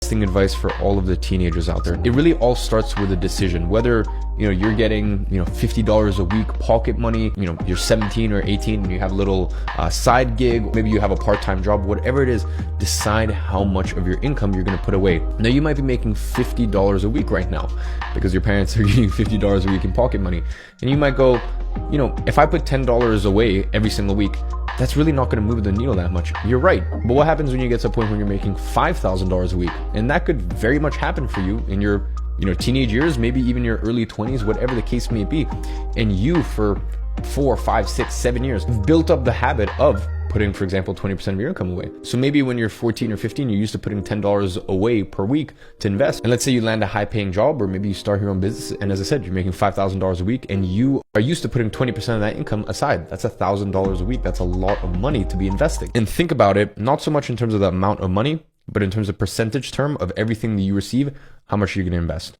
investing advice for all of the teenagers out there. It really all starts with a decision, whether you're getting $50 a week pocket money, you're 17 or 18 and you have a little side gig, maybe you have a part-time job, whatever it is, decide how much of your income you're going to put away. Now you might be making $50 a week right now because your parents are giving you $50 a week in pocket money, and you might go, if I put $10 away every single week, that's really not going to move the needle that much. You're right. But what happens when you get to a point when you're making $5,000 a week? And that could very much happen for you in your teenage years, maybe even your early 20s, whatever the case may be. And you, for 4, 5, 6, 7 years, built up the habit of putting, for example, 20% of your income away. So maybe when you're 14 or 15, you're used to putting $10 away per week to invest. And let's say you land a high paying job, or maybe you start your own business. And as I said, you're making $5,000 a week and you are used to putting 20% of that income aside. That's $1,000 a week. That's a lot of money to be investing. And think about it, not so much in terms of the amount of money, but in terms of percentage term of everything that you receive, how much you're going to invest.